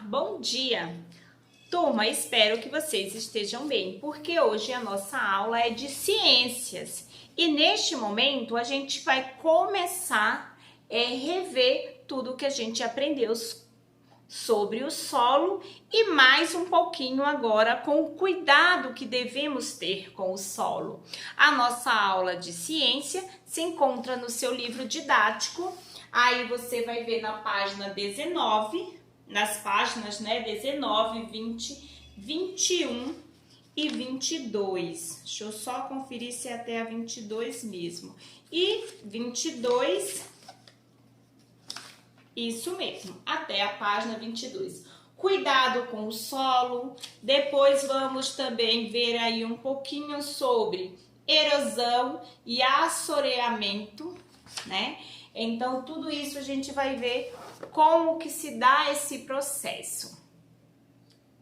bom dia! Turma, espero que vocês estejam bem, porque hoje a nossa aula é de ciências e neste momento a gente vai começar a rever tudo que a gente aprendeu sobre o solo e mais um pouquinho agora com o cuidado que devemos ter com o solo. A nossa aula de ciência se encontra no seu livro didático, aí você vai ver na página 19, nas páginas 19, 20, 21 e 22. Deixa eu só conferir se é até a 22 mesmo. E 22, isso mesmo, até a página 22. Cuidado com o solo. Depois vamos também ver aí um pouquinho sobre erosão e assoreamento, né? Então, tudo isso a gente vai ver como que se dá esse processo.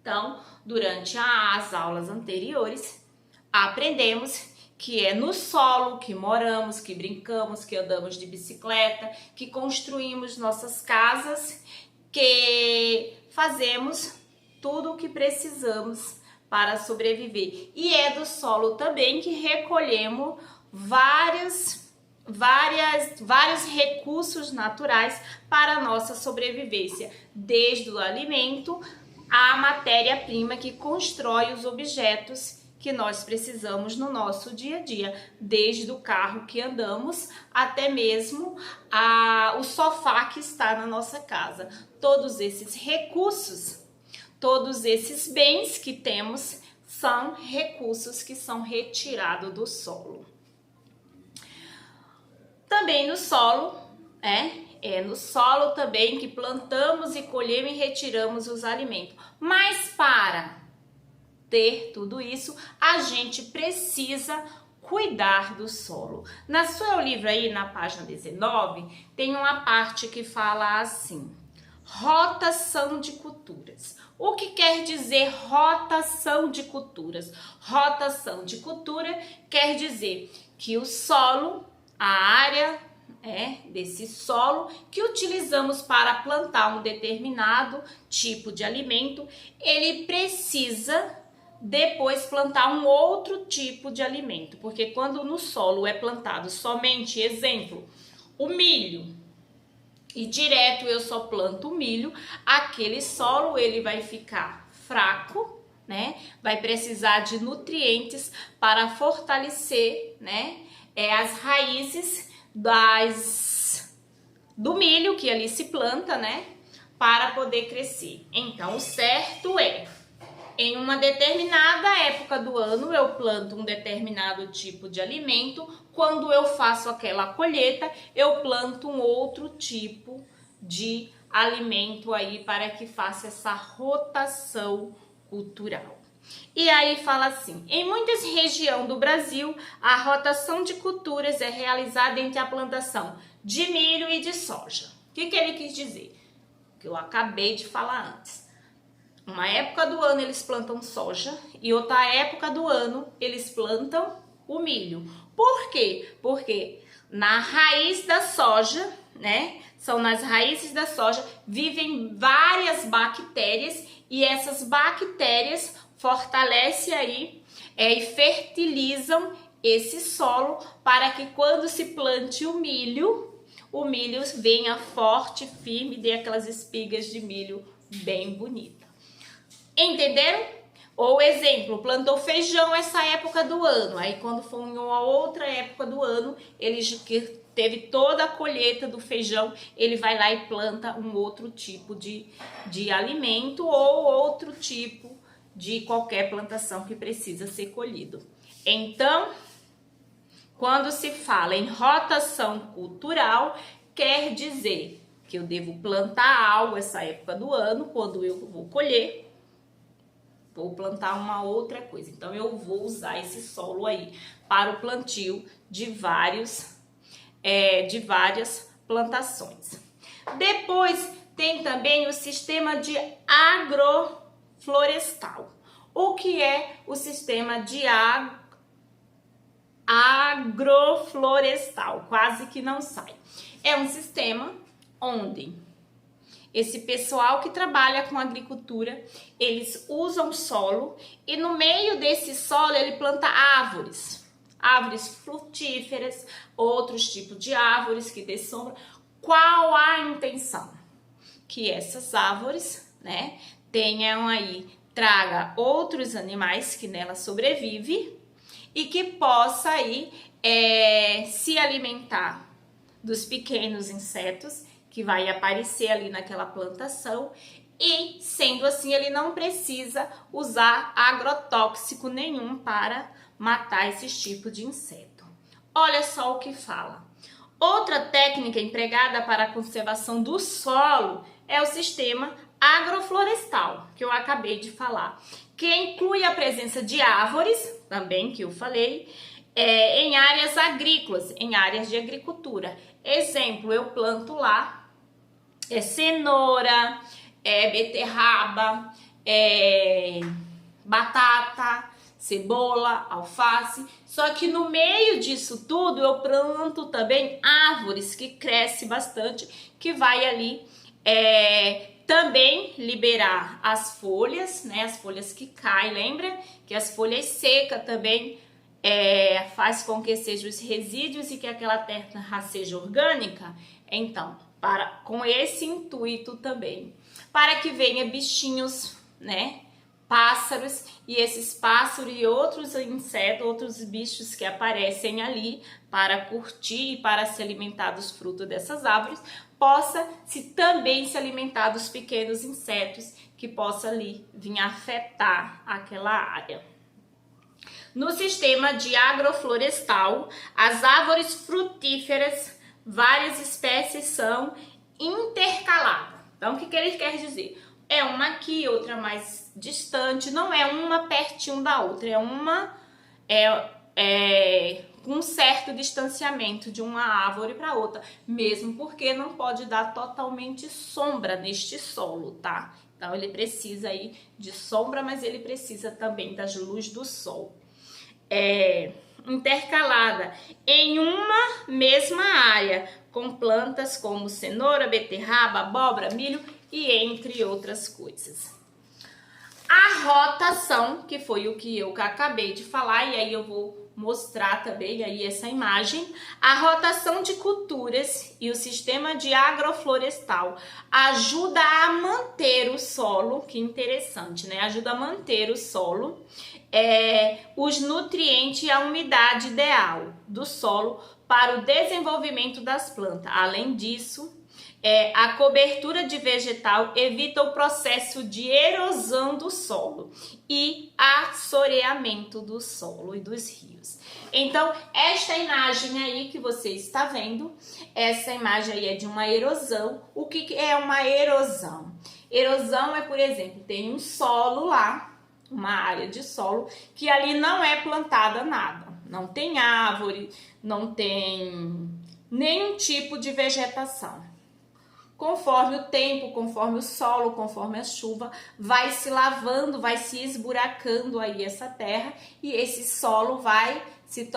Então, durante as aulas anteriores, aprendemos que é no solo que moramos, que brincamos, que andamos de bicicleta, que construímos nossas casas, que fazemos tudo o que precisamos para sobreviver. E é do solo também que recolhemos vários recursos naturais para a nossa sobrevivência, desde o alimento à matéria-prima que constrói os objetos que nós precisamos no nosso dia a dia, desde o carro que andamos até mesmo o sofá que está na nossa casa. Todos esses recursos, todos esses bens que temos são recursos que são retirados do solo. Também no solo, é no solo também que plantamos e colhemos e retiramos os alimentos. Mas para ter tudo isso, a gente precisa cuidar do solo. No seu livro aí, na página 19, tem uma parte que fala assim: rotação de culturas. O que quer dizer rotação de culturas? Rotação de cultura quer dizer que o solo, a área desse solo que utilizamos para plantar um determinado tipo de alimento, ele precisa depois plantar um outro tipo de alimento, porque quando no solo é plantado somente, exemplo, o milho, e direto eu só planto o milho, aquele solo ele vai ficar fraco, né? Vai precisar de nutrientes para fortalecer, as raízes do milho que ali se planta, para poder crescer. Então, o certo é, em uma determinada época do ano, eu planto um determinado tipo de alimento. Quando eu faço aquela colheita, eu planto um outro tipo de alimento aí para que faça essa rotação cultural. E aí fala assim: em muitas regiões do Brasil, a rotação de culturas é realizada entre a plantação de milho e de soja. O que ele quis dizer? O que eu acabei de falar antes. Uma época do ano eles plantam soja e outra época do ano eles plantam o milho. Por quê? Porque na raiz da soja, são nas raízes da soja, vivem várias bactérias e essas bactérias fortalecem aí e fertilizam esse solo para que quando se plante o milho venha forte, firme, dê aquelas espigas de milho bem bonitas. Entenderam? Ou exemplo, plantou feijão essa época do ano, aí quando for em uma outra época do ano, ele que teve toda a colheita do feijão, ele vai lá e planta um outro tipo de alimento ou outro tipo de qualquer plantação que precisa ser colhido. Então, quando se fala em rotação cultural, quer dizer que eu devo plantar algo essa época do ano, quando eu vou colher, vou plantar uma outra coisa. Então, eu vou usar esse solo aí para o plantio de várias plantações. Depois, tem também o sistema de agroflorestal. O que é o sistema de agroflorestal? Quase que não sai. É um sistema onde esse pessoal que trabalha com agricultura, eles usam solo e no meio desse solo ele planta árvores frutíferas, outros tipos de árvores que dê sombra. Qual a intenção? Que essas árvores, né, tenham aí, traga outros animais que nela sobrevivem e que possa aí se alimentar dos pequenos insetos que vai aparecer ali naquela plantação e, sendo assim, ele não precisa usar agrotóxico nenhum para matar esses tipos de inseto. Olha só o que fala. Outra técnica empregada para a conservação do solo é o sistema agroflorestal, que eu acabei de falar, que inclui a presença de árvores, também que eu falei, em áreas agrícolas, em áreas de agricultura. Exemplo, eu planto lá cenoura, beterraba, batata, cebola, alface. Só que no meio disso tudo eu planto também árvores que crescem bastante, que vai ali também liberar as folhas, né? As folhas que caem, lembra? Que as folhas secas também faz com que sejam os resíduos e que aquela terra seja orgânica. Então, com esse intuito também, para que venha bichinhos, né? Pássaros, e esses pássaros e outros insetos, outros bichos que aparecem ali para curtir e para se alimentar dos frutos dessas árvores, possa também se alimentar dos pequenos insetos que possa ali vir afetar aquela área. No sistema de agroflorestal, as árvores frutíferas, várias espécies são intercaladas. Então, o que ele quer dizer? É uma aqui, outra mais distante, não é uma pertinho da outra, é uma com um certo distanciamento de uma árvore para outra, mesmo porque não pode dar totalmente sombra neste solo, tá? Então ele precisa aí de sombra, mas ele precisa também das luzes do sol. Intercalada em uma mesma área, com plantas como cenoura, beterraba, abóbora, milho e entre outras coisas. A rotação, que foi o que eu acabei de falar, e aí eu vou mostrar também aí essa imagem. A rotação de culturas e o sistema de agroflorestal ajuda a manter o solo, que interessante, né? Ajuda a manter o solo, os nutrientes e a umidade ideal do solo para o desenvolvimento das plantas. Além disso, a cobertura de vegetal evita o processo de erosão do solo e assoreamento do solo e dos rios. Então, esta imagem aí que você está vendo, essa imagem aí é de uma erosão. O que é uma erosão? Erosão é, por exemplo, tem um solo lá, uma área de solo, que ali não é plantada nada. Não tem árvore, não tem nenhum tipo de vegetação. Conforme o tempo, conforme o solo, conforme a chuva, vai se lavando, vai se esburacando aí essa terra e esse solo vai se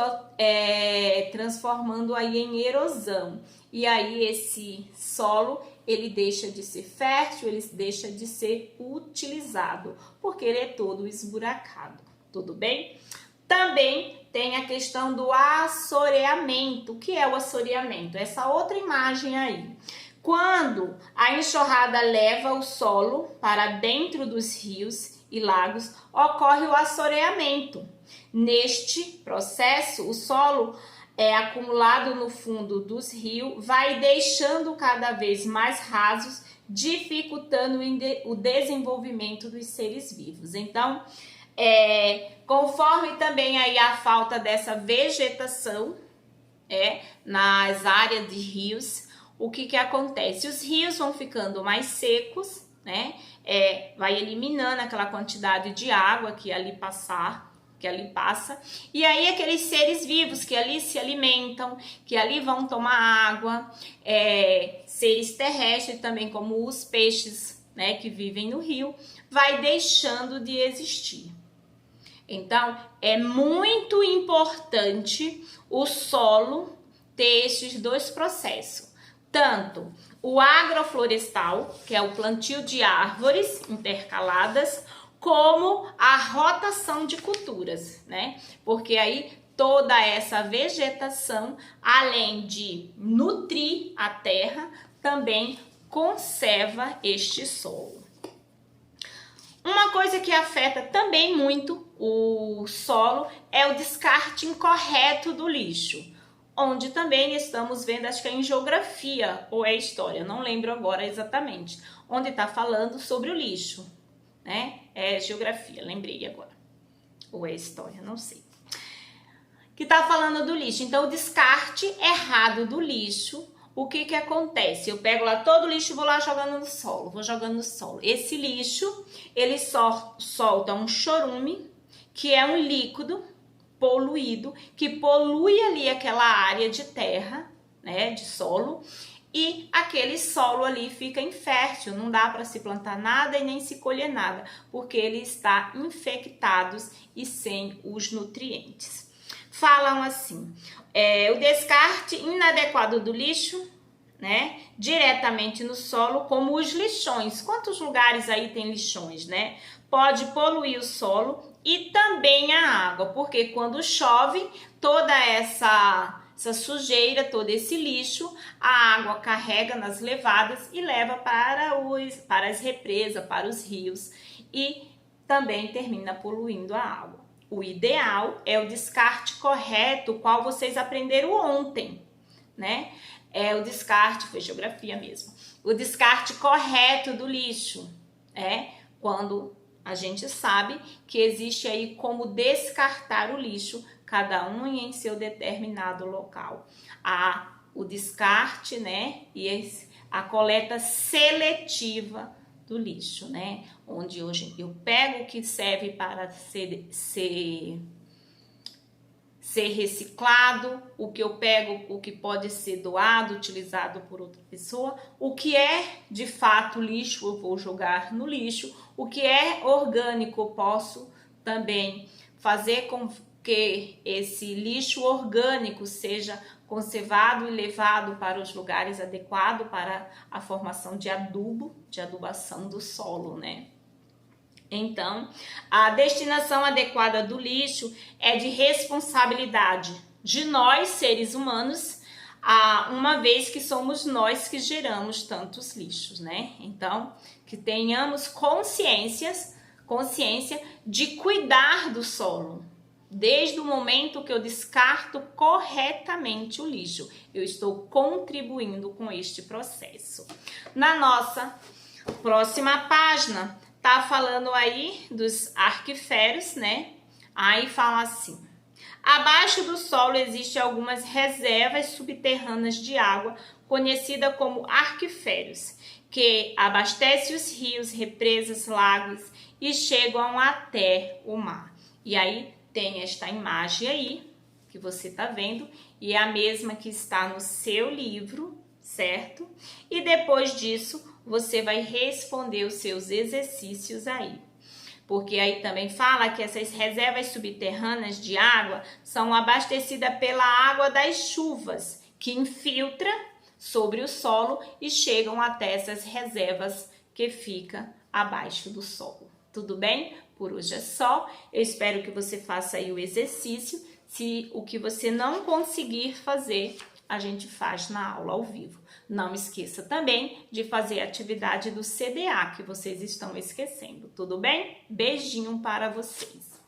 transformando aí em erosão. E aí esse solo, ele deixa de ser fértil, ele deixa de ser utilizado, porque ele é todo esburacado, tudo bem? Também tem a questão do assoreamento. O que é o assoreamento? Essa outra imagem aí. Quando a enxurrada leva o solo para dentro dos rios e lagos, ocorre o assoreamento. Neste processo, o solo acumulado no fundo dos rios vai deixando cada vez mais rasos, dificultando o desenvolvimento dos seres vivos. Então, conforme também aí a falta dessa vegetação nas áreas de rios, o que acontece? Os rios vão ficando mais secos, né? Vai eliminando aquela quantidade de água que ali passa, e aí aqueles seres vivos que ali se alimentam, que ali vão tomar água, seres terrestres também, como os peixes, né, que vivem no rio, vai deixando de existir. Então, é muito importante o solo ter esses dois processos. tanto o agroflorestal, que é o plantio de árvores intercaladas, como a rotação de culturas, né? Porque aí toda essa vegetação, além de nutrir a terra, também conserva este solo. Uma coisa que afeta também muito o solo é o descarte incorreto do lixo, onde também estamos vendo, acho que é em geografia ou é história, não lembro agora exatamente, onde está falando sobre o lixo, né? É geografia, lembrei agora, ou é história, não sei. Que está falando do lixo. Então, o descarte errado do lixo, o que que acontece? Eu pego lá todo o lixo e vou lá jogando no solo, vou jogando no solo. Esse lixo, ele solta um chorume, que é um líquido poluído, que polui ali aquela área de terra, né, de solo, e aquele solo ali fica infértil, não dá para se plantar nada e nem se colher nada, porque ele está infectado e sem os nutrientes. Falam assim, o descarte inadequado do lixo, né, diretamente no solo, como os lixões. Quantos lugares aí tem lixões, né? Pode poluir o solo e também a água, porque quando chove, toda essa sujeira, todo esse lixo, a água carrega nas levadas e leva para as represas, para os rios e também termina poluindo a água. O ideal é o descarte correto, o qual vocês aprenderam ontem, né? É o descarte, foi geografia mesmo. O descarte correto do lixo, quando a gente sabe que existe aí como descartar o lixo, cada um em seu determinado local. Há o descarte, né? E a coleta seletiva do lixo, né? Onde hoje eu pego o que serve para ser reciclado, o que eu pego, o que pode ser doado, utilizado por outra pessoa, o que é de fato lixo eu vou jogar no lixo, o que é orgânico eu posso também fazer com que esse lixo orgânico seja conservado e levado para os lugares adequados para a formação de adubo, de adubação do solo, né? Então, a destinação adequada do lixo é de responsabilidade de nós, seres humanos, uma vez que somos nós que geramos tantos lixos, né? Então, que tenhamos consciência de cuidar do solo. Desde o momento que eu descarto corretamente o lixo, eu estou contribuindo com este processo. Na nossa próxima página, tá falando aí dos aquíferos, né? Aí fala assim: abaixo do solo existem algumas reservas subterrâneas de água, conhecidas como aquíferos, que abastecem os rios, represas, lagos e chegam até o mar. E aí tem esta imagem aí que você tá vendo e é a mesma que está no seu livro, certo? E depois disso você vai responder os seus exercícios aí. Porque aí também fala que essas reservas subterrâneas de água são abastecidas pela água das chuvas, que infiltra sobre o solo e chegam até essas reservas que ficam abaixo do solo. Tudo bem? Por hoje é só. Eu espero que você faça aí o exercício. Se o que você não conseguir fazer, a gente faz na aula ao vivo. Não esqueça também de fazer a atividade do CDA que vocês estão esquecendo. Tudo bem? Beijinho para vocês.